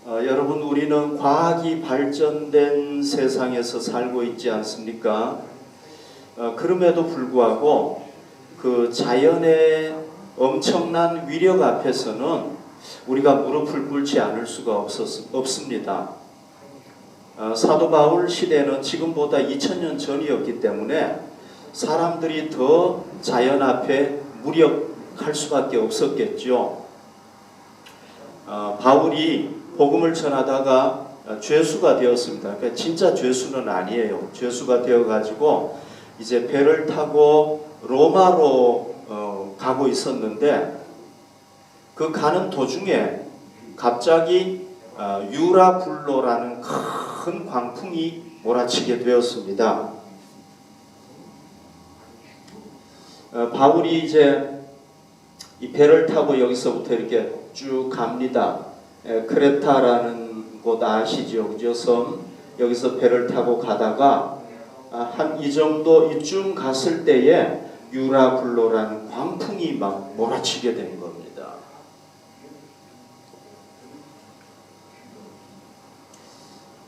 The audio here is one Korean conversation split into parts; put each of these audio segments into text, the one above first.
여러분, 우리는 과학이 발전된 세상에서 살고 있지 않습니까? 그럼에도 불구하고 그 자연의 엄청난 위력 앞에서는 우리가 무릎을 꿇지 않을 수가 없습니다. 사도 바울 시대는 지금보다 2000년 전이었기 때문에 사람들이 더 자연 앞에 무력할 수밖에 없었겠죠. 바울이 복음을 전하다가 죄수가 되었습니다. 그러니까 진짜 죄수는 아니에요. 죄수가 되어가지고 이제 배를 타고 로마로 가고 있었는데 그 가는 도중에 갑자기 유라굴로라는 큰 광풍이 몰아치게 되었습니다. 바울이 이제 이 배를 타고 여기서부터 이렇게 쭉 갑니다. 크레타라는 곳 아시죠? 그죠? 섬. 여기서 배를 타고 가다가 한 이 정도 이쯤 갔을 때에 유라굴로라는 광풍이 막 몰아치게 된 겁니다.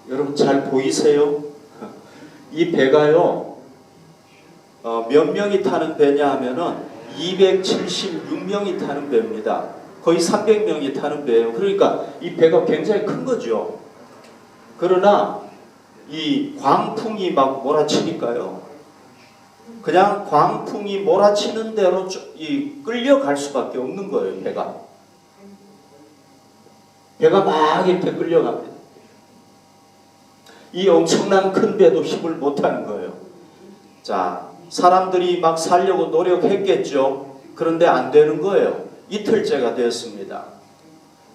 여러분 잘 보이세요? 이 배가요 몇 명이 타는 배냐 하면은 276명이 타는 배입니다. 거의 300명이 타는 배예요. 그러니까 이 배가 굉장히 큰 거죠. 그러나 이 광풍이 막 몰아치니까요. 그냥 광풍이 몰아치는 대로 끌려갈 수밖에 없는 거예요. 배가 막 이렇게 끌려갑니다. 이 엄청난 큰 배도 힘을 못하는 거예요. 자, 사람들이 막 살려고 노력했겠죠. 그런데 안 되는 거예요. 이틀째가 되었습니다.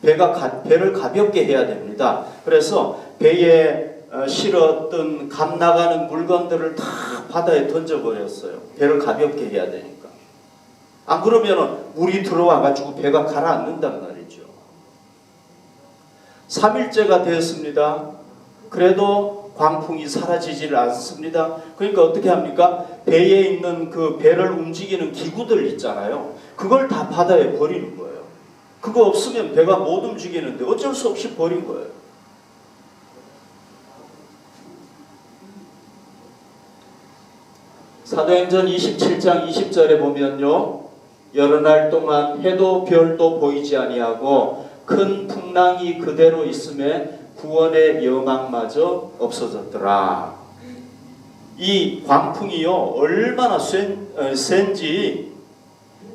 배를 가볍게 해야 됩니다. 그래서 배에 실었던 감 나가는 물건들을 다 바다에 던져버렸어요. 배를 가볍게 해야 되니까. 안 그러면 물이 들어와가지고 배가 가라앉는단 말이죠. 3일째가 되었습니다. 그래도 광풍이 사라지질 않습니다. 그러니까 어떻게 합니까? 배에 있는 그 배를 움직이는 기구들 있잖아요. 그걸 다 바다에 버리는 거예요. 그거 없으면 배가 못 움직이는데 어쩔 수 없이 버린 거예요. 사도행전 27장 20절에 보면요. 여러 날 동안 해도 별도 보이지 아니하고 큰 풍랑이 그대로 있음에 구원의 여망마저 없어졌더라. 이 광풍이요 얼마나 센지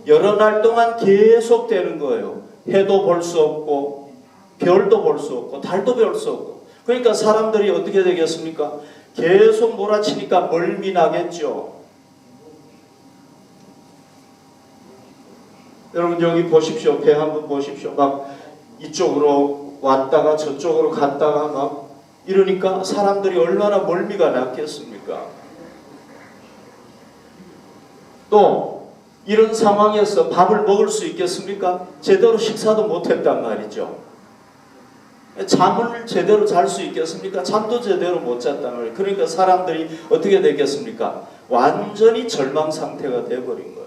여러 날 동안 계속 되는 거예요. 해도 볼 수 없고 별도 볼 수 없고 달도 볼 수 없고. 그러니까 사람들이 어떻게 되겠습니까? 계속 몰아치니까 멀미 나겠죠. 여러분 여기 보십시오. 배 한번 보십시오. 막 이쪽으로 왔다가 저쪽으로 갔다가 막 이러니까 사람들이 얼마나 멀미가 났겠습니까? 또 이런 상황에서 밥을 먹을 수 있겠습니까? 제대로 식사도 못했단 말이죠. 잠을 제대로 잘 수 있겠습니까? 잠도 제대로 못 잤단 말이에요. 그러니까 사람들이 어떻게 되겠습니까? 완전히 절망 상태가 되어버린 거예요.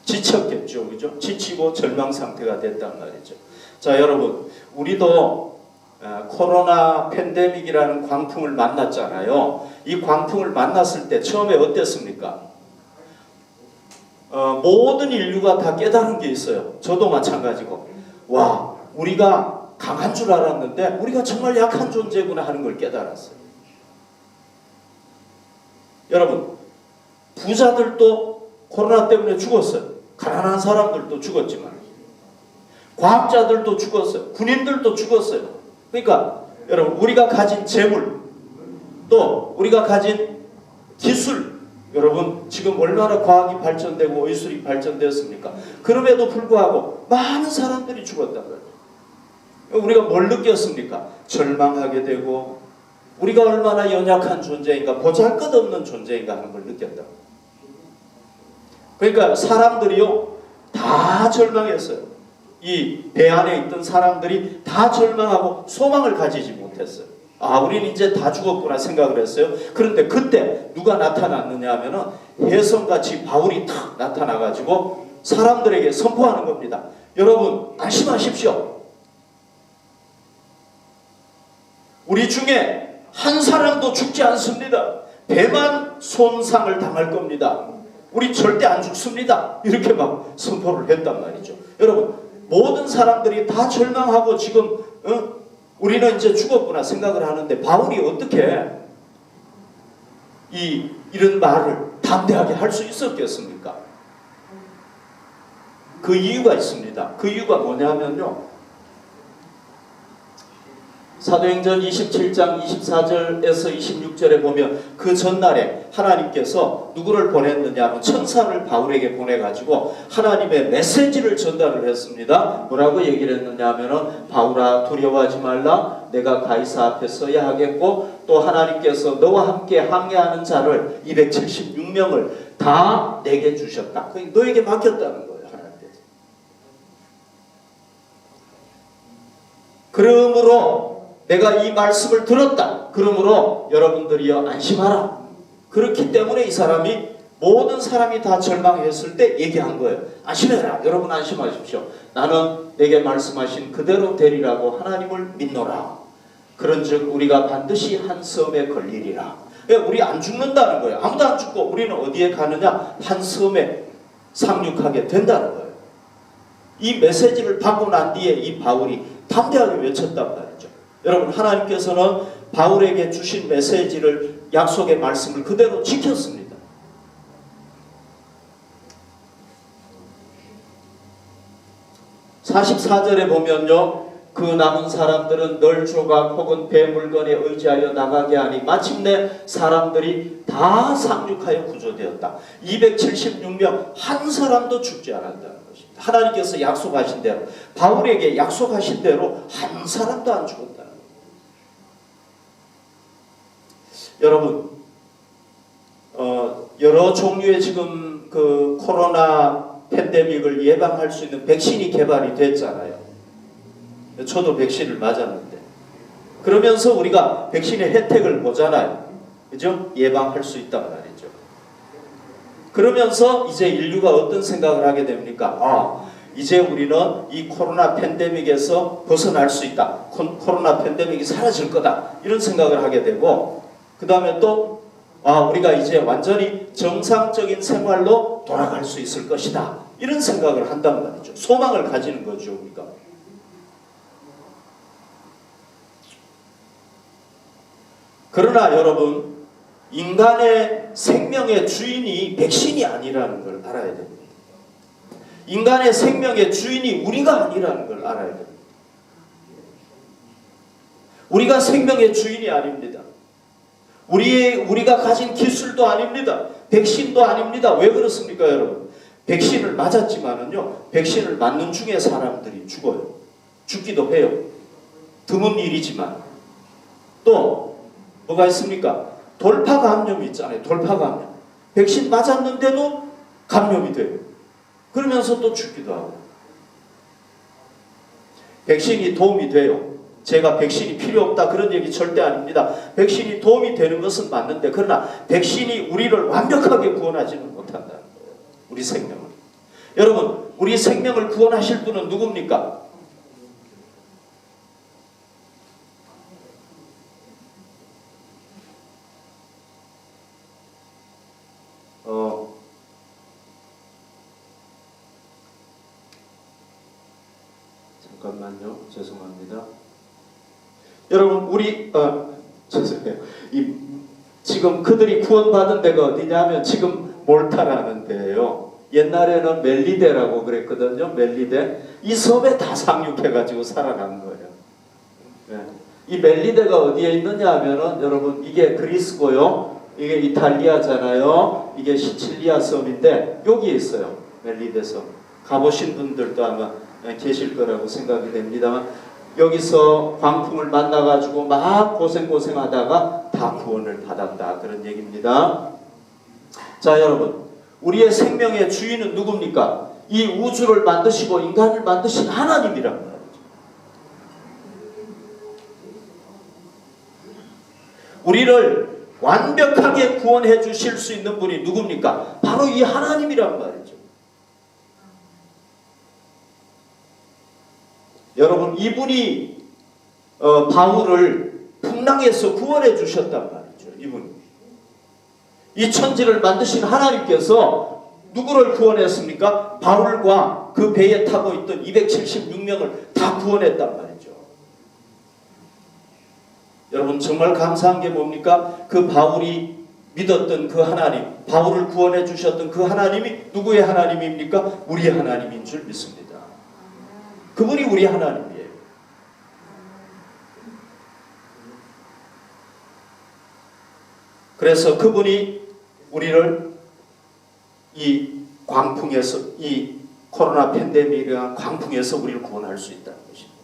지쳤겠죠. 그죠? 지치고 절망 상태가 됐단 말이죠. 자, 여러분, 우리도 코로나 팬데믹이라는 광풍을 만났잖아요. 이 광풍을 만났을 때 처음에 어땠습니까? 모든 인류가 다 깨달은 게 있어요. 저도 마찬가지고. 와, 우리가 강한 줄 알았는데 우리가 정말 약한 존재구나 하는 걸 깨달았어요. 여러분, 부자들도 코로나 때문에 죽었어요. 가난한 사람들도 죽었지만 과학자들도 죽었어요. 군인들도 죽었어요. 그러니까 여러분 우리가 가진 재물 또 우리가 가진 기술 여러분 지금 얼마나 과학이 발전되고 의술이 발전되었습니까? 그럼에도 불구하고 많은 사람들이 죽었단 말이에요. 우리가 뭘 느꼈습니까? 절망하게 되고 우리가 얼마나 연약한 존재인가 보잘것없는 존재인가 하는 걸 느꼈다. 그러니까 사람들이요 다 절망했어요. 이 배 안에 있던 사람들이 다 절망하고 소망을 가지지 못했어요. 아, 우리는 이제 다 죽었구나 생각을 했어요. 그런데 그때 누가 나타났느냐 하면은 혜성같이 바울이 탁 나타나가지고 사람들에게 선포하는 겁니다. 여러분 안심하십시오. 우리 중에 한 사람도 죽지 않습니다. 배만 손상을 당할 겁니다. 우리 절대 안 죽습니다. 이렇게 막 선포를 했단 말이죠. 여러분, 모든 사람들이 다 절망하고 지금 우리는 이제 죽었구나 생각을 하는데 바울이 어떻게 이런 말을 담대하게 할 수 있었겠습니까? 그 이유가 있습니다. 그 이유가 뭐냐면요, 사도행전 27장 24절에서 26절에 보면 그 전날에 하나님께서 누구를 보냈느냐 하면 천사를 바울에게 보내가지고 하나님의 메시지를 전달을 했습니다. 뭐라고 얘기를 했느냐 하면은 바울아 두려워하지 말라. 내가 가이사 앞에 서야 하겠고 또 하나님께서 너와 함께 항해하는 자를 276명을 다 내게 주셨다. 너에게 맡겼다는 거예요. 하나님께서. 그러므로 내가 이 말씀을 들었다. 그러므로 여러분들이여 안심하라. 그렇기 때문에 이 사람이 모든 사람이 다 절망했을 때 얘기한 거예요. 안심해라. 여러분 안심하십시오. 나는 내게 말씀하신 그대로 되리라고 하나님을 믿노라. 그런즉 우리가 반드시 한 섬에 걸리리라. 우리 안 죽는다는 거예요. 아무도 안 죽고 우리는 어디에 가느냐? 한 섬에 상륙하게 된다는 거예요. 이 메시지를 받고 난 뒤에 이 바울이 담대하게 외쳤단 말이죠. 여러분, 하나님께서는 바울에게 주신 메시지를, 약속의 말씀을 그대로 지켰습니다. (44절에) 보면요, 그 남은 사람들은 널 조각 혹은 배 물건에 의지하여 나가게 하니 마침내 사람들이 다 상륙하여 구조되었다. 276명 한 사람도 죽지 않았다는 것입니다. 하나님께서 약속하신 대로, 바울에게 약속하신 대로 한 사람도 안 죽었다는 것입니다. 여러분, 여러 종류의 지금 그 코로나 팬데믹을 예방할 수 있는 백신이 개발이 됐잖아요. 저도 백신을 맞았는데, 그러면서 우리가 백신의 혜택을 보잖아요. 그죠? 예방할 수 있단 말이죠. 그러면서 이제 인류가 어떤 생각을 하게 됩니까? 이제 우리는 이 코로나 팬데믹에서 벗어날 수 있다. 코로나 팬데믹이 사라질 거다. 이런 생각을 하게 되고, 그 다음에 또 우리가 이제 완전히 정상적인 생활로 돌아갈 수 있을 것이다. 이런 생각을 한단 말이죠. 소망을 가지는 거죠, 우리가. 그러나 여러분, 인간의 생명의 주인이 백신이 아니라는 걸 알아야 됩니다. 인간의 생명의 주인이 우리가 아니라는 걸 알아야 됩니다. 우리가 생명의 주인이 아닙니다. 우리가 가진 기술도 아닙니다. 백신도 아닙니다. 왜 그렇습니까, 여러분? 백신을 맞았지만은요, 백신을 맞는 중에 사람들이 죽어요. 죽기도 해요. 드문 일이지만. 또 뭐가 있습니까? 돌파 감염이 있잖아요. 돌파 감염. 백신 맞았는데도 감염이 돼요. 그러면서 또 죽기도 하고. 백신이 도움이 돼요. 제가 백신이 필요 없다 그런 얘기 절대 아닙니다. 백신이 도움이 되는 것은 맞는데, 그러나 백신이 우리를 완벽하게 구원하지는 못한다는 거예요. 우리 생명을. 여러분, 우리 생명을 구원하실 분은 누굽니까? 잠깐만요. 죄송합니다. 여러분, 죄송해요. 지금 그들이 구원받은 데가 어디냐면 지금 몰타라는 데예요. 옛날에는 멜리데라고 그랬거든요. 멜리데. 이 섬에 다 상륙해가지고 살아난 거예요. 네. 이 멜리데가 어디에 있느냐 하면은, 여러분, 이게 그리스고요. 이게 이탈리아잖아요. 이게 시칠리아 섬인데 여기에 있어요. 멜리데 섬. 가보신 분들도 아마 계실 거라고 생각이 됩니다만, 여기서 광풍을 만나가지고 막 고생하다가 다 구원을 받았다. 그런 얘기입니다. 자, 여러분, 우리의 생명의 주인은 누굽니까? 이 우주를 만드시고 인간을 만드신 하나님이란 말이죠. 우리를 완벽하게 구원해 주실 수 있는 분이 누굽니까? 바로 이 하나님이란 말이죠. 여러분, 이분이 바울을 풍랑에서 구원해 주셨단 말이죠. 이분이. 이 천지를 만드신 하나님께서 누구를 구원했습니까? 바울과 그 배에 타고 있던 276명을 다 구원했단 말이죠. 여러분 정말 감사한 게 뭡니까? 그 바울이 믿었던 그 하나님, 바울을 구원해 주셨던 그 하나님이 누구의 하나님입니까? 우리의 하나님인 줄 믿습니다. 그분이 우리 하나님이에요. 그래서 그분이 우리를 이 광풍에서, 이 코로나 팬데믹이라는 광풍에서 우리를 구원할 수 있다는 것입니다.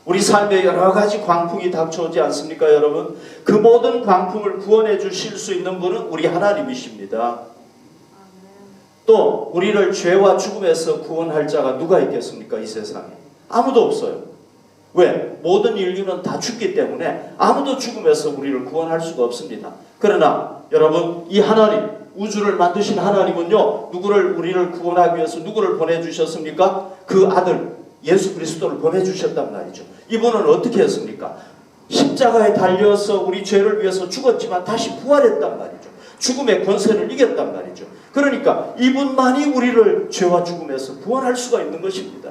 우리 삶에 여러 가지 광풍이 닥쳐오지 않습니까, 여러분? 그 모든 광풍을 구원해 주실 수 있는 분은 우리 하나님이십니다. 또 우리를 죄와 죽음에서 구원할 자가 누가 있겠습니까, 이 세상에? 아무도 없어요. 왜? 모든 인류는 다 죽기 때문에 아무도 죽음에서 우리를 구원할 수가 없습니다. 그러나 여러분, 이 하나님, 우주를 만드신 하나님은요, 우리를 구원하기 위해서 누구를 보내주셨습니까? 그 아들 예수 그리스도를 보내주셨단 말이죠. 이분은 어떻게 했습니까? 십자가에 달려서 우리 죄를 위해서 죽었지만 다시 부활했단 말이죠. 죽음의 권세를 이겼단 말이죠. 그러니까 이분만이 우리를 죄와 죽음에서 구원할 수가 있는 것입니다.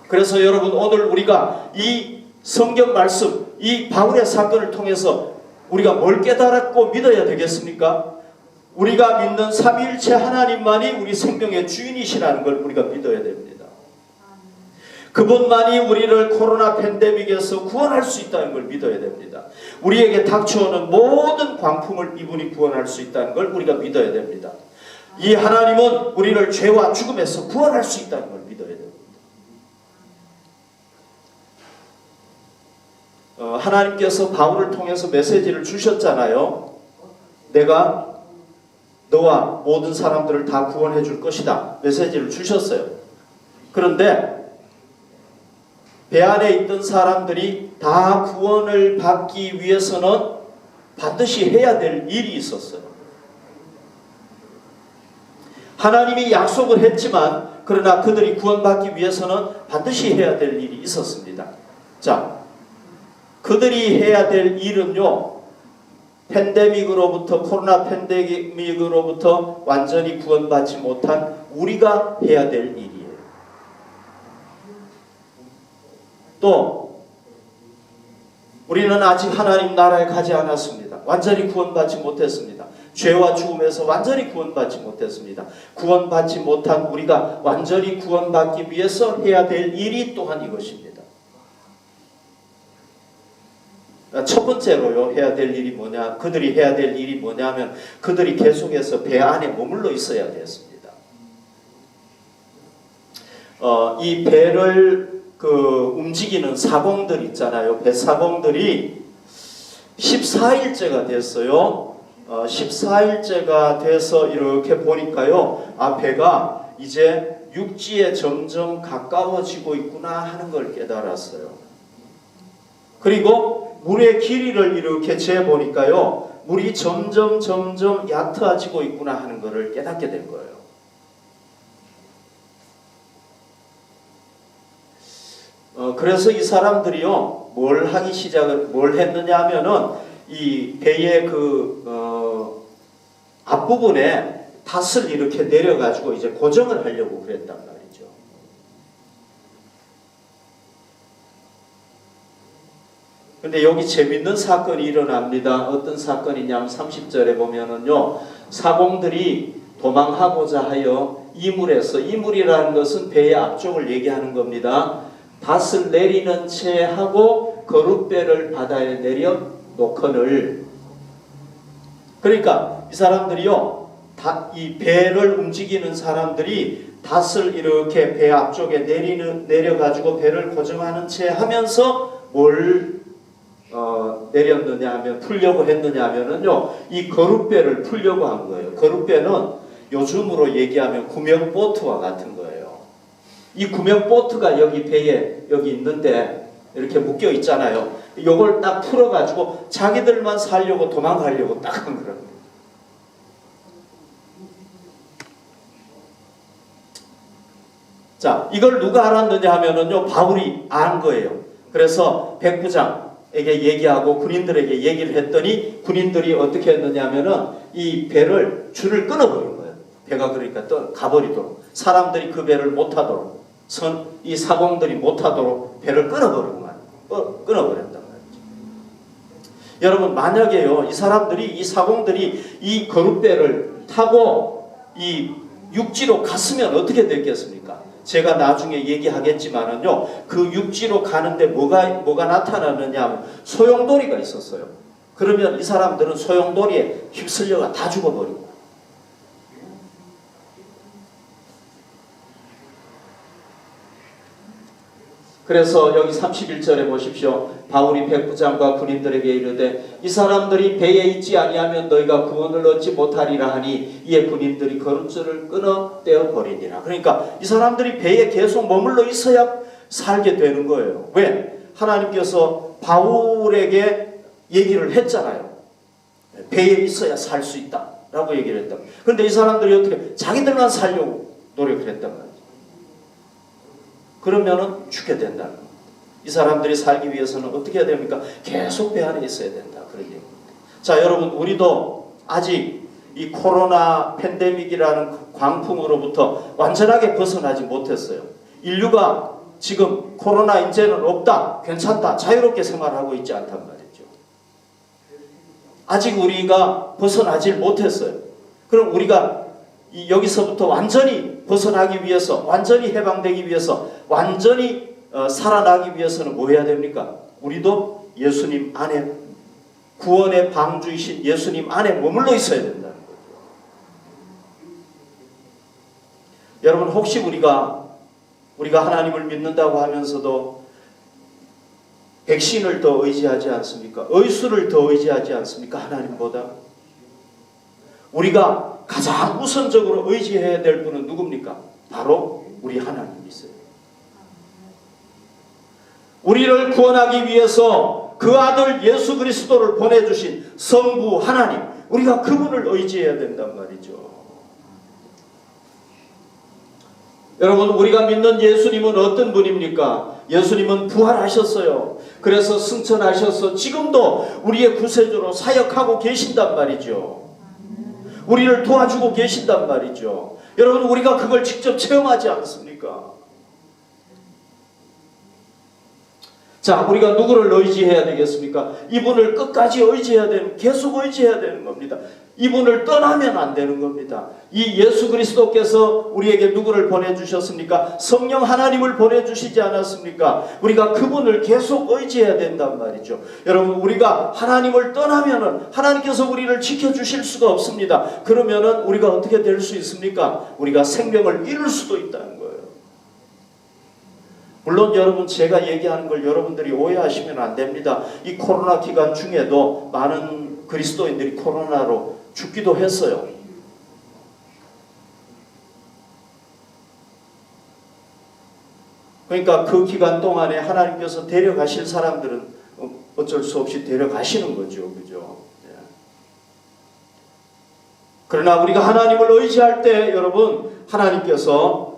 그래서 여러분, 오늘 우리가 이 성경 말씀, 이 바울의 사건을 통해서 우리가 뭘 깨달았고 믿어야 되겠습니까? 우리가 믿는 삼위일체 하나님만이 우리 생명의 주인이시라는 걸 우리가 믿어야 됩니다. 그분만이 우리를 코로나 팬데믹에서 구원할 수 있다는 걸 믿어야 됩니다. 우리에게 닥쳐오는 모든 광풍을 이분이 구원할 수 있다는 걸 우리가 믿어야 됩니다. 이 하나님은 우리를 죄와 죽음에서 구원할 수 있다는 걸 믿어야 됩니다. 하나님께서 바울을 통해서 메시지를 주셨잖아요. 내가 너와 모든 사람들을 다 구원해 줄 것이다. 메시지를 주셨어요. 그런데 배 안에 있던 사람들이 다 구원을 받기 위해서는 반드시 해야 될 일이 있었어요. 하나님이 약속을 했지만 그러나 그들이 구원받기 위해서는 반드시 해야 될 일이 있었습니다. 자, 그들이 해야 될 일은요, 코로나 팬데믹으로부터 완전히 구원받지 못한 우리가 해야 될 일이에요. 또 우리는 아직 하나님 나라에 가지 않았습니다. 완전히 구원받지 못했습니다. 죄와 죽음에서 완전히 구원받지 못했습니다. 구원받지 못한 우리가 완전히 구원받기 위해서 해야 될 일이 또한 이것입니다. 첫 번째로요, 해야 될 일이 뭐냐? 그들이 해야 될 일이 뭐냐면 그들이 계속해서 배 안에 머물러 있어야 되었습니다. 이 배를 움직이는 사공들 있잖아요. 배 사공들이 14일째가 됐어요. 14일째가 돼서 이렇게 보니까요, 배가 이제 육지에 점점 가까워지고 있구나 하는 걸 깨달았어요. 그리고 물의 길이를 이렇게 재보니까요, 물이 점점 얕아지고 있구나 하는 것을 깨닫게 된 거예요. 그래서 이 사람들이요, 뭘 했느냐 하면은 이 배의 앞부분에 닷을 이렇게 내려가지고 이제 고정을 하려고 그랬단 말이죠. 근데 여기 재밌는 사건이 일어납니다. 어떤 사건이냐면 30절에 보면은요, 사공들이 도망하고자 하여 이물이라는 것은 배의 앞쪽을 얘기하는 겁니다. 닷을 내리는 채 하고 거룻배를 바다에 내려 놓거늘. 그러니까 이 사람들이요, 이 배를 움직이는 사람들이 닷을 이렇게 배 앞쪽에 내려가지고 배를 고정하는 채 하면서 뭘 내렸느냐 하면, 풀려고 했느냐 하면은요, 이 거룻배를 풀려고 한 거예요. 거룻배는 요즘으로 얘기하면 구명보트와 같은 거예요. 이 구명보트가 여기 배에 여기 있는데 이렇게 묶여 있잖아요. 요걸 딱 풀어가지고 자기들만 살려고 도망가려고 딱 한 거라고요. 자, 이걸 누가 알았느냐 하면은요, 바울이 안 거예요. 그래서 백부장에게 얘기하고 군인들에게 얘기를 했더니 군인들이 어떻게 했느냐 하면은 이 배를 줄을 끊어버린 거예요. 배가 그러니까 또 가버리도록, 사람들이 그 배를 못 타도록, 이 사공들이 못 타도록 배를 끊어버린 거예요. 끊어버렸단 말이죠. 여러분, 만약에요, 이 사람들이, 이 사공들이 이 거룻배를 타고 이 육지로 갔으면 어떻게 됐겠습니까? 제가 나중에 얘기하겠지만은요, 그 육지로 가는데 뭐가 나타나느냐 하면 소용돌이가 있었어요. 그러면 이 사람들은 소용돌이에 휩쓸려가 다 죽어버리고. 그래서 여기 31절에 보십시오. 바울이 백부장과 군인들에게 이르되 이 사람들이 배에 있지 아니하면 너희가 구원을 얻지 못하리라 하니 이에 군인들이 거룻줄을 끊어 떼어버리니라. 그러니까 이 사람들이 배에 계속 머물러 있어야 살게 되는 거예요. 왜? 하나님께서 바울에게 얘기를 했잖아요. 배에 있어야 살 수 있다 라고 얘기를 했다. 그런데 이 사람들이 어떻게 자기들만 살려고 노력을 했단 말이에요. 그러면은 죽게 된다는 겁니다. 이 사람들이 살기 위해서는 어떻게 해야 됩니까? 계속 배 안에 있어야 된다. 그런 얘기입니다. 자, 여러분, 우리도 아직 이 코로나 팬데믹이라는 광풍으로부터 완전하게 벗어나지 못했어요. 인류가 지금 코로나 이제는 없다, 괜찮다, 자유롭게 생활하고 있지 않단 말이죠. 아직 우리가 벗어나질 못했어요. 그럼 우리가 여기서부터 완전히 벗어나기 위해서, 완전히 해방되기 위해서, 완전히 살아나기 위해서는 뭐 해야 됩니까? 우리도 예수님 안에, 구원의 방주이신 예수님 안에 머물러 있어야 된다는 거죠. 여러분, 혹시 우리가 하나님을 믿는다고 하면서도 백신을 더 의지하지 않습니까? 의술을 더 의지하지 않습니까? 하나님보다. 우리가 가장 우선적으로 의지해야 될 분은 누굽니까? 바로 우리 하나님이세요. 우리를 구원하기 위해서 그 아들 예수 그리스도를 보내주신 성부 하나님, 우리가 그분을 의지해야 된단 말이죠. 여러분, 우리가 믿는 예수님은 어떤 분입니까? 예수님은 부활하셨어요. 그래서 승천하셔서 지금도 우리의 구세주로 사역하고 계신단 말이죠. 우리를 도와주고 계신단 말이죠. 여러분, 우리가 그걸 직접 체험하지 않습니까? 자, 우리가 누구를 의지해야 되겠습니까? 이분을 끝까지 의지해야 되는, 계속 의지해야 되는 겁니다. 이분을 떠나면 안 되는 겁니다. 이 예수 그리스도께서 우리에게 누구를 보내주셨습니까? 성령 하나님을 보내주시지 않았습니까? 우리가 그분을 계속 의지해야 된단 말이죠. 여러분, 우리가 하나님을 떠나면은 하나님께서 우리를 지켜주실 수가 없습니다. 그러면은 우리가 어떻게 될 수 있습니까? 우리가 생명을 잃을 수도 있다는 거예요. 물론 여러분, 제가 얘기하는 걸 여러분들이 오해하시면 안 됩니다. 이 코로나 기간 중에도 많은 그리스도인들이 코로나로 죽기도 했어요. 그러니까 그 기간 동안에 하나님께서 데려가실 사람들은 어쩔 수 없이 데려가시는 거죠. 그죠? 그러나 우리가 하나님을 의지할 때 여러분, 하나님께서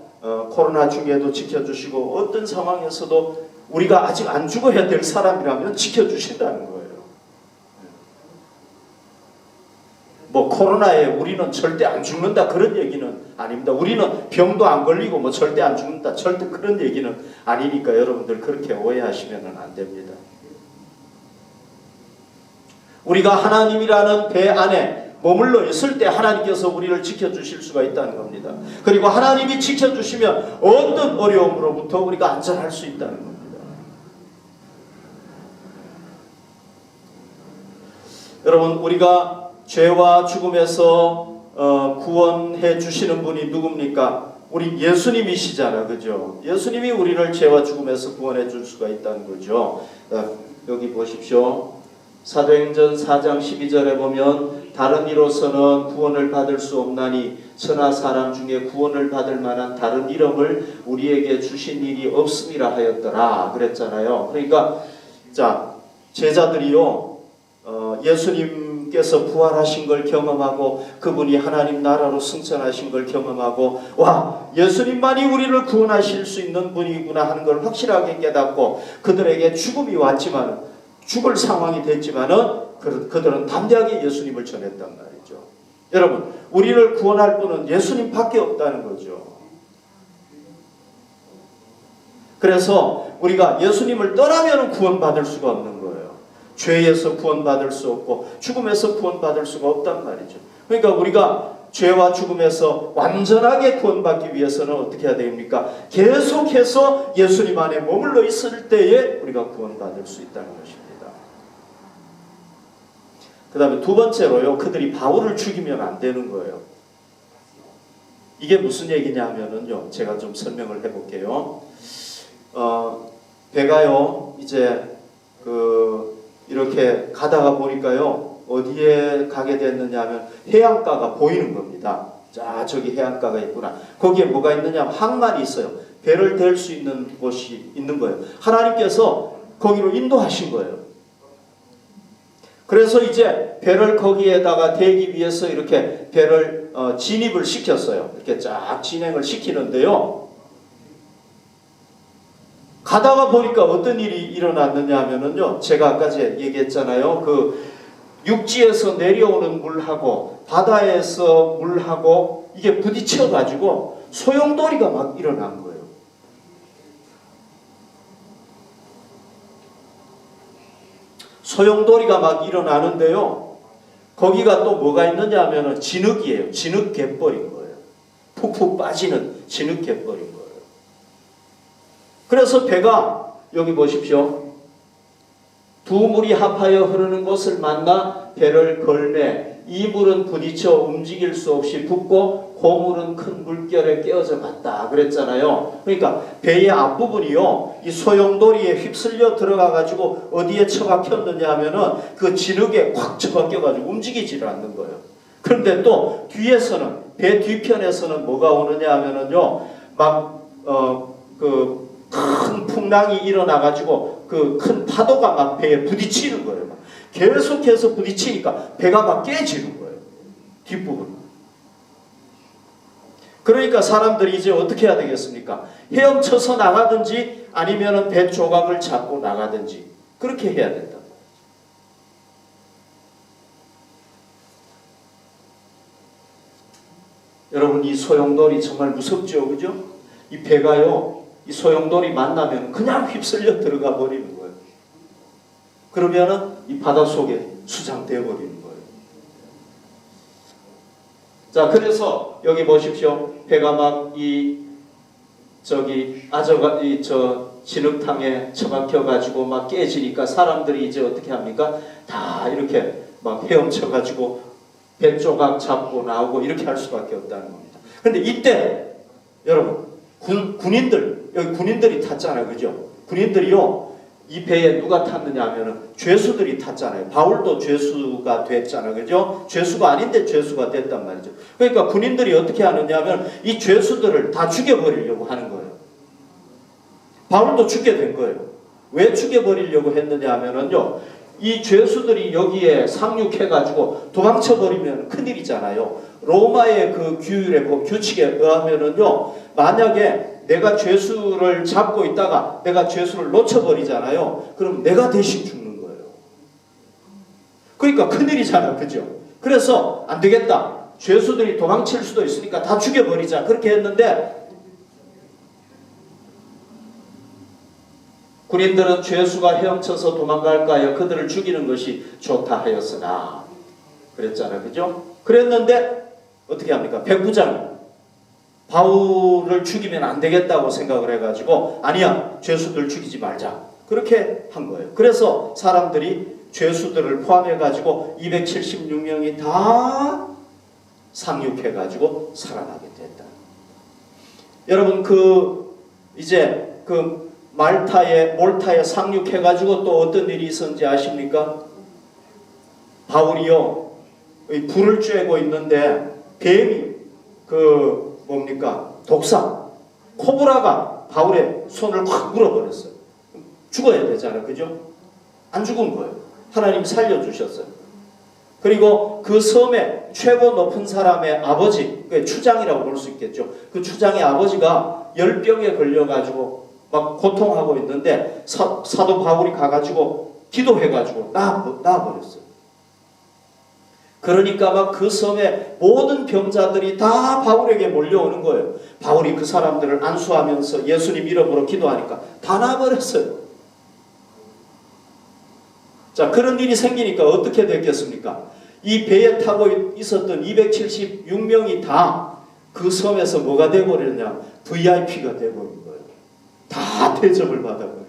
코로나 중에도 지켜주시고 어떤 상황에서도 우리가 아직 안 죽어야 될 사람이라면 지켜주신다는 거예요. 뭐 코로나에 우리는 절대 안 죽는다 그런 얘기는 아닙니다. 우리는 병도 안 걸리고 뭐 절대 안 죽는다, 절대 그런 얘기는 아니니까 여러분들 그렇게 오해하시면 안 됩니다. 우리가 하나님이라는 배 안에 머물러 있을 때 하나님께서 우리를 지켜주실 수가 있다는 겁니다. 그리고 하나님이 지켜주시면 어떤 어려움으로부터 우리가 안전할 수 있다는 겁니다. 여러분, 우리가 죄와 죽음에서 구원해 주시는 분이 누굽니까? 우리 예수님이시잖아, 그죠? 예수님이 우리를 죄와 죽음에서 구원해 줄 수가 있다는 거죠. 여기 보십시오. 사도행전 4장 12절에 보면 다른 이로서는 구원을 받을 수 없나니 천하 사람 중에 구원을 받을 만한 다른 이름을 우리에게 주신 일이 없음이라 하였더라 그랬잖아요. 그러니까 자, 제자들이요, 예수님께 예수님께서 부활하신 걸 경험하고 그분이 하나님 나라로 승천하신 걸 경험하고 와 예수님만이 우리를 구원하실 수 있는 분이구나 하는 걸 확실하게 깨닫고 그들에게 죽음이 왔지만 죽을 상황이 됐지만은 그들은 담대하게 예수님을 전했단 말이죠. 여러분 우리를 구원할 분은 예수님밖에 없다는 거죠. 그래서 우리가 예수님을 떠나면 구원받을 수가 없는 거예요. 죄에서 구원받을 수 없고 죽음에서 구원받을 수가 없단 말이죠. 그러니까 우리가 죄와 죽음에서 완전하게 구원받기 위해서는 어떻게 해야 됩니까? 계속해서 예수님 안에 머물러 있을 때에 우리가 구원받을 수 있다는 것입니다. 그 다음에 두 번째로요. 그들이 바울을 죽이면 안 되는 거예요. 이게 무슨 얘기냐면요. 제가 좀 설명을 해볼게요. 배가요. 이제 이렇게 가다가 보니까요. 어디에 가게 됐느냐 하면 해안가가 보이는 겁니다. 자, 저기 해안가가 있구나. 거기에 뭐가 있느냐 하면 항만이 있어요. 배를 댈 수 있는 곳이 있는 거예요. 하나님께서 거기로 인도하신 거예요. 그래서 이제 배를 거기에다가 대기 위해서 이렇게 배를 진입을 시켰어요. 이렇게 쫙 진행을 시키는데요. 가다가 보니까 어떤 일이 일어났느냐 하면은요. 제가 아까 얘기했잖아요. 그 육지에서 내려오는 물하고 바다에서 물하고 이게 부딪혀 가지고 소용돌이가 막 일어난 거예요. 소용돌이가 막 일어나는데요. 거기가 또 뭐가 있느냐 하면은 진흙이에요. 진흙 갯벌인 거예요. 푹푹 빠지는 진흙 갯벌인 거예요. 그래서 배가 여기 보십시오. 두 물이 합하여 흐르는 곳을 만나 배를 걸매 이 물은 부딪혀 움직일 수 없이 붓고 그 물은 큰 물결에 깨어져 갔다 그랬잖아요. 그러니까 배의 앞부분이요. 이 소용돌이에 휩쓸려 들어가 가지고 어디에 처박혔느냐 하면은 그 진흙에 꽉 처박혀 가지고 움직이지를 않는 거예요. 그런데 또 뒤에서는 배 뒤편에서는 뭐가 오느냐 하면은요. 막 큰 풍랑이 일어나 가지고 그 큰 파도가 막 배에 부딪히는 거예요. 계속해서 부딪히니까 배가 막 깨지는 거예요. 뒷부분. 그러니까 사람들이 이제 어떻게 해야 되겠습니까? 헤엄쳐서 나가든지 아니면은 배 조각을 잡고 나가든지 그렇게 해야 된다. 여러분 이 소용돌이 정말 무섭죠, 그죠? 이 배가요, 이 소용돌이 만나면 그냥 휩쓸려 들어가 버리는 거예요. 그러면은 이 바다 속에 수장되어 버리는 거예요. 자, 그래서 여기 보십시오. 배가 막 진흙탕에 처박혀 가지고 막 깨지니까 사람들이 이제 어떻게 합니까? 다 이렇게 막 헤엄쳐 가지고 배 조각 잡고 나오고 이렇게 할 수밖에 없다는 겁니다. 그런데 이때 여러분 군인들 여기 군인들이 탔잖아요, 그죠? 군인들이요 이 배에 누가 탔느냐 하면은 죄수들이 탔잖아요. 바울도 죄수가 됐잖아요, 그죠? 죄수가 아닌데 죄수가 됐단 말이죠. 그러니까 군인들이 어떻게 하느냐 하면 이 죄수들을 다 죽여버리려고 하는 거예요. 바울도 죽게 된 거예요. 왜 죽여버리려고 했느냐 하면은요. 이 죄수들이 여기에 상륙해가지고 도망쳐버리면 큰일이잖아요. 로마의 그 규칙에 의하면은요, 만약에 내가 죄수를 잡고 있다가 내가 죄수를 놓쳐버리잖아요. 그럼 내가 대신 죽는 거예요. 그러니까 큰일이잖아요. 그죠? 그래서 안 되겠다. 죄수들이 도망칠 수도 있으니까 다 죽여버리자. 그렇게 했는데 군인들은 죄수가 헤엄쳐서 도망갈까 하여 그들을 죽이는 것이 좋다 하였으나 그랬잖아요. 그죠? 그랬는데 어떻게 합니까? 백부장이 바울을 죽이면 안 되겠다고 생각을 해가지고 아니야, 죄수들 죽이지 말자. 그렇게 한 거예요. 그래서 사람들이 죄수들을 포함해가지고 276명이 다 상륙해가지고 살아나게 됐다. 여러분 이제 몰타에 상륙해가지고 또 어떤 일이 있었는지 아십니까? 바울이요, 불을 쬐고 있는데 뱀이 독사, 코브라가 바울의 손을 확 물어버렸어요. 죽어야 되잖아요, 그죠? 안 죽은 거예요. 하나님이 살려주셨어요. 그리고 그 섬의 최고 높은 사람의 아버지, 추장이라고 볼 수 있겠죠. 그 추장의 아버지가 열병에 걸려가지고 막 고통하고 있는데 사도 바울이 가가지고 기도해가지고 나아버렸어요. 그러니까 막 그 섬의 모든 병자들이 다 바울에게 몰려오는 거예요. 바울이 그 사람들을 안수하면서 예수님 이름으로 기도하니까 다 나아버렸어요. 자, 그런 일이 생기니까 어떻게 됐겠습니까? 이 배에 타고 있었던 276명이 다 그 섬에서 뭐가 돼버렸냐? VIP가 돼버린 거예요. 다 대접을 받아버린 거예요.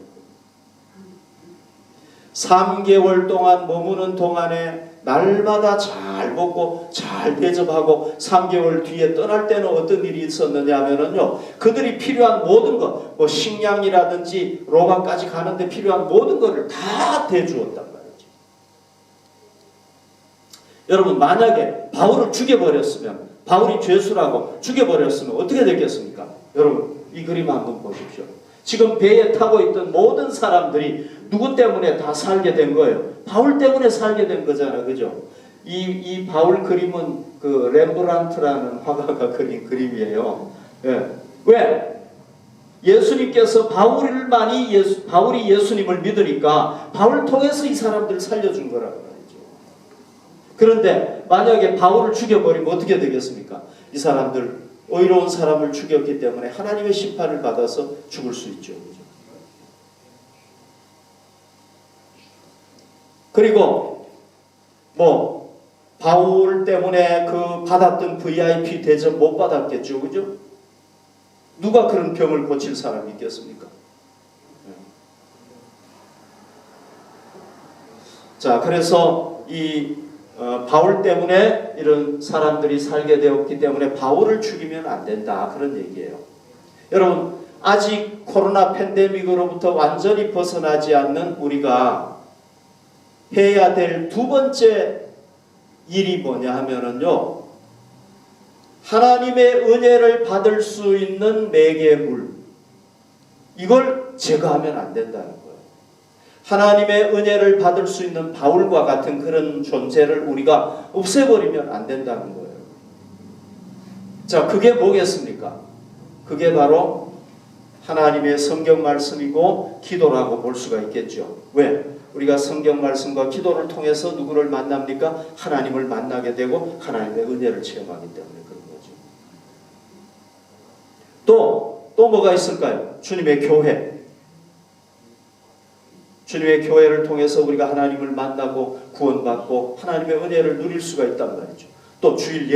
3개월 동안 머무는 동안에 날마다 잘 먹고 잘 대접하고 3개월 뒤에 떠날 때는 어떤 일이 있었느냐 하면은요, 그들이 필요한 모든 것, 뭐 식량이라든지 로마까지 가는데 필요한 모든 것을 다 대주었단 말이죠. 여러분, 만약에 바울을 죽여버렸으면, 바울이 죄수라고 죽여버렸으면 어떻게 됐겠습니까? 여러분, 이 그림 한번 보십시오. 지금 배에 타고 있던 모든 사람들이 누구 때문에 다 살게 된 거예요? 바울 때문에 살게 된 거잖아요. 그죠? 이 바울 그림은 그 렘브란트라는 화가가 그린 그림이에요. 예. 왜? 예수님께서 바울이 예수님을 믿으니까 바울 통해서 이 사람들을 살려준 거라고 말이죠. 그런데 만약에 바울을 죽여버리면 어떻게 되겠습니까? 이 사람들 의로운 사람을 죽였기 때문에 하나님의 심판을 받아서 죽을 수 있죠. 그리고 뭐 바울 때문에 그 받았던 VIP 대접 못 받았겠죠. 그죠? 누가 그런 병을 고칠 사람이 있겠습니까? 자, 그래서 이 바울 때문에 이런 사람들이 살게 되었기 때문에 바울을 죽이면 안 된다, 그런 얘기예요. 여러분, 아직 코로나 팬데믹으로부터 완전히 벗어나지 않는 우리가 해야 될 두 번째 일이 뭐냐 하면은요, 하나님의 은혜를 받을 수 있는 매개물, 이걸 제거하면 안 된다는 거예요. 하나님의 은혜를 받을 수 있는 바울과 같은 그런 존재를 우리가 없애버리면 안 된다는 거예요. 자, 그게 뭐겠습니까? 그게 바로 하나님의 성경 말씀이고 기도라고 볼 수가 있겠죠. 왜? 우리가 성경 말씀과 기도를 통해서 누구를 만납니까? 하나님을 만나게 되고 하나님의 은혜를 체험하기 때문에 그런 거죠. 또 뭐가 있을까요? 주님의 교회. 주님의 교회를 통해서 우리가 하나님을 만나고 구원받고 하나님의 은혜를 누릴 수가 있단 말이죠. 또 주일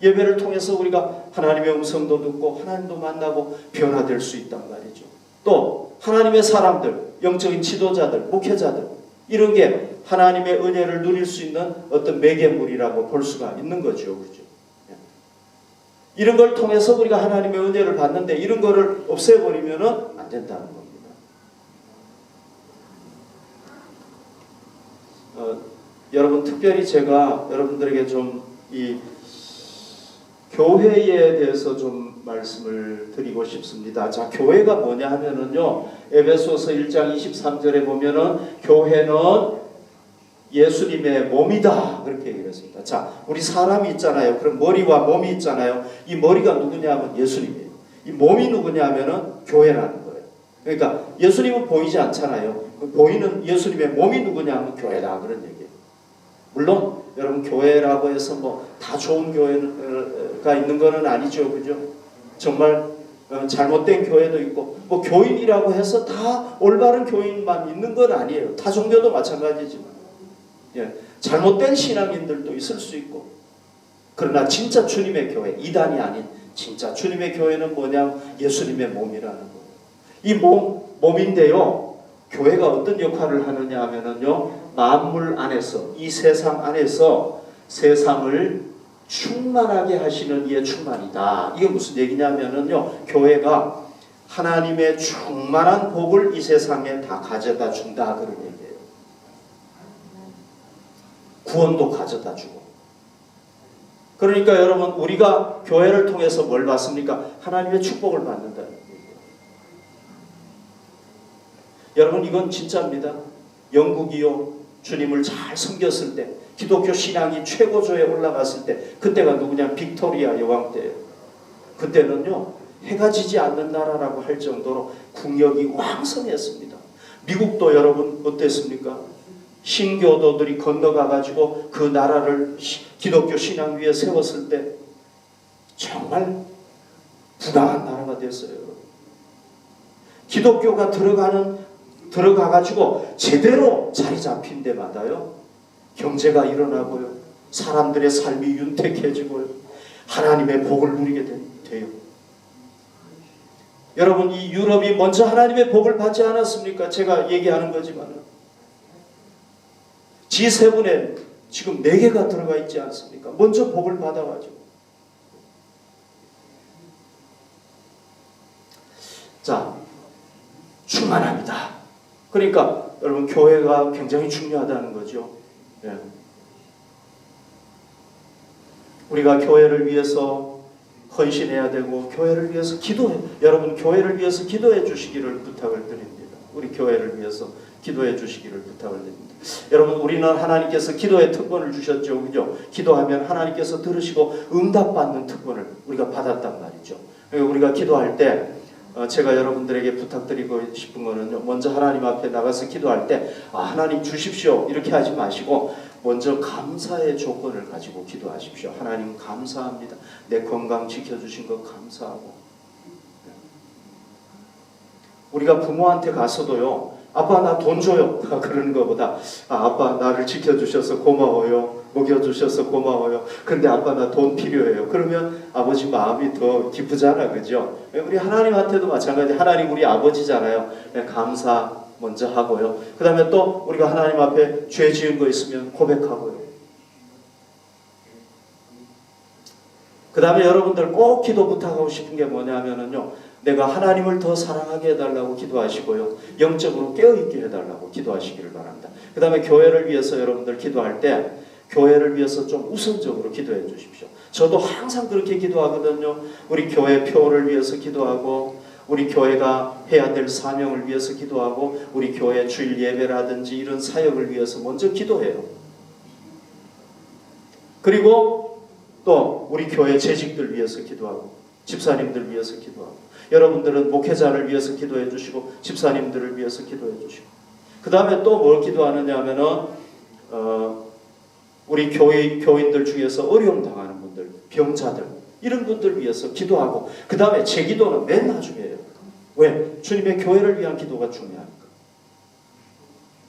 예배를 통해서 우리가 하나님의 음성도 듣고 하나님도 만나고 변화될 수 있단 말이죠. 또 하나님의 사람들, 영적인 지도자들, 목회자들, 이런 게 하나님의 은혜를 누릴 수 있는 어떤 매개물이라고 볼 수가 있는 거죠. 그죠? 이런 걸 통해서 우리가 하나님의 은혜를 받는데 이런 거를 없애버리면 안 된다는 겁니다. 여러분, 특별히 제가 여러분들에게 좀 이 교회에 대해서 좀 말씀을 드리고 싶습니다. 자, 교회가 뭐냐 하면은요, 에베소서 1장 23절에 보면은 교회는 예수님의 몸이다, 그렇게 얘기를 했습니다. 자, 우리 사람이 있잖아요. 그럼 머리와 몸이 있잖아요. 이 머리가 누구냐 하면 예수님이에요. 이 몸이 누구냐 하면은 교회라는 거예요. 그러니까 예수님은 보이지 않잖아요. 보이는 예수님의 몸이 누구냐 하면 교회다, 그런 얘기예요. 물론 여러분, 교회라고 해서 뭐 다 좋은 교회가 있는 거는 아니죠. 그죠? 정말 잘못된 교회도 있고, 뭐 교인이라고 해서 다 올바른 교인만 있는 건 아니에요. 타 종교도 마찬가지지만, 예, 잘못된 신앙인들도 있을 수 있고. 그러나 진짜 주님의 교회, 이단이 아닌 진짜 주님의 교회는 뭐냐? 예수님의 몸이라는 거예요. 이 몸인데요, 교회가 어떤 역할을 하느냐 하면은요, 만물 안에서, 이 세상 안에서 세상을 충만하게 하시는 이의 충만이다. 이게 무슨 얘기냐면은요, 교회가 하나님의 충만한 복을 이 세상에 다 가져다 준다, 그런 얘기예요. 구원도 가져다 주고. 그러니까 여러분, 우리가 교회를 통해서 뭘 받습니까? 하나님의 축복을 받는다는 얘기예요. 여러분, 이건 진짜입니다. 영국이요, 주님을 잘 섬겼을 때, 기독교 신앙이 최고조에 올라갔을 때, 그때가 누구냐? 빅토리아 여왕 때예요. 그때는요, 해가 지지 않는 나라라고 할 정도로 국력이 왕성했습니다. 미국도 여러분 어땠습니까? 신교도들이 건너가가지고 그 나라를 기독교 신앙 위에 세웠을 때 정말 부강한 나라가 됐어요. 기독교가 들어가가지고 제대로 자리 잡힌 데마다요, 경제가 일어나고요, 사람들의 삶이 윤택해지고요, 하나님의 복을 누리게 돼요. 여러분, 이 유럽이 먼저 하나님의 복을 받지 않았습니까? 제가 얘기하는 거지만 G7에 지금 4개가 들어가 있지 않습니까? 먼저 복을 받아가지고. 자, 충만합니다. 그러니까 여러분, 교회가 굉장히 중요하다는 거죠. 예. 우리가 교회를 위해서 헌신해야 되고, 교회를 위해서 여러분 교회를 위해서 기도해 주시기를 부탁을 드립니다. 우리 교회를 위해서 기도해 주시기를 부탁을 드립니다. 여러분, 우리는 하나님께서 기도의 특권을 주셨죠. 그죠? 기도하면 하나님께서 들으시고 응답받는 특권을 우리가 받았단 말이죠. 우리가 기도할 때 제가 여러분들에게 부탁드리고 싶은 거는요, 먼저 하나님 앞에 나가서 기도할 때 하나님 주십시오 이렇게 하지 마시고 먼저 감사의 조건을 가지고 기도하십시오. 하나님 감사합니다. 내 건강 지켜주신 것 감사하고. 우리가 부모한테 가서도요, 아빠 나 돈 줘요 그러는 것보다 아빠 나를 지켜주셔서 고마워요, 먹여주셔서 고마워요, 근데 아빠 나 돈 필요해요, 그러면 아버지 마음이 더 기쁘잖아. 그죠? 우리 하나님한테도 마찬가지. 하나님 우리 아버지잖아요. 감사 먼저 하고요, 그 다음에 또 우리가 하나님 앞에 죄 지은 거 있으면 고백하고요, 그 다음에 여러분들 꼭 기도 부탁하고 싶은 게 뭐냐면요, 내가 하나님을 더 사랑하게 해달라고 기도하시고요, 영적으로 깨어있게 해달라고 기도하시기를 바랍니다. 그 다음에 교회를 위해서 여러분들 기도할 때 교회를 위해서 좀 우선적으로 기도해 주십시오. 저도 항상 그렇게 기도하거든요. 우리 교회 표를 위해서 기도하고, 우리 교회가 해야 될 사명을 위해서 기도하고, 우리 교회 주일 예배라든지 이런 사역을 위해서 먼저 기도해요. 그리고 또 우리 교회 재직들 위해서 기도하고, 집사님들 위해서 기도하고, 여러분들은 목회자를 위해서 기도해 주시고, 집사님들을 위해서 기도해 주시고, 그 다음에 또 뭘 기도하느냐 하면은 우리 교인들 중에서 어려움 당하는 분들, 병자들, 이런 분들 위해서 기도하고, 그 다음에 제 기도는 맨 나중이에요. 왜? 주님의 교회를 위한 기도가 중요하니까.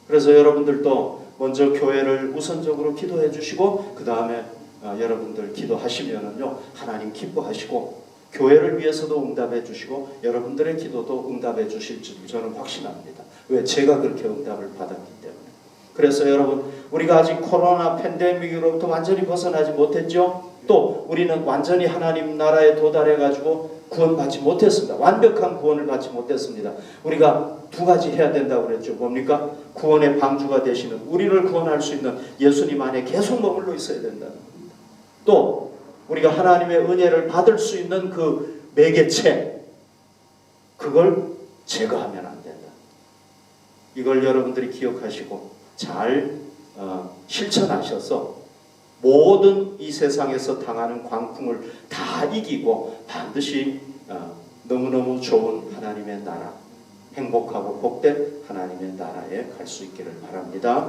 그래서 여러분들도 먼저 교회를 우선적으로 기도해 주시고, 그 다음에 여러분들 기도하시면은요, 하나님 기뻐하시고 교회를 위해서도 응답해 주시고 여러분들의 기도도 응답해 주실 줄 저는 확신합니다. 왜? 제가 그렇게 응답을 받았기 때문에. 그래서 여러분, 우리가 아직 코로나 팬데믹으로부터 완전히 벗어나지 못했죠. 또 우리는 완전히 하나님 나라에 도달해 가지고 구원받지 못했습니다. 완벽한 구원을 받지 못했습니다. 우리가 2가지 해야 된다고 그랬죠. 뭡니까? 구원의 방주가 되시는, 우리를 구원할 수 있는 예수님 안에 계속 머물러 있어야 된다는 겁니다. 또 우리가 하나님의 은혜를 받을 수 있는 그 매개체, 그걸 제거하면 안 된다. 이걸 여러분들이 기억하시고 잘 실천하셔서 모든 이 세상에서 당하는 광풍을 다 이기고 반드시 너무너무 좋은 하나님의 나라, 행복하고 복된 하나님의 나라에 갈 수 있기를 바랍니다.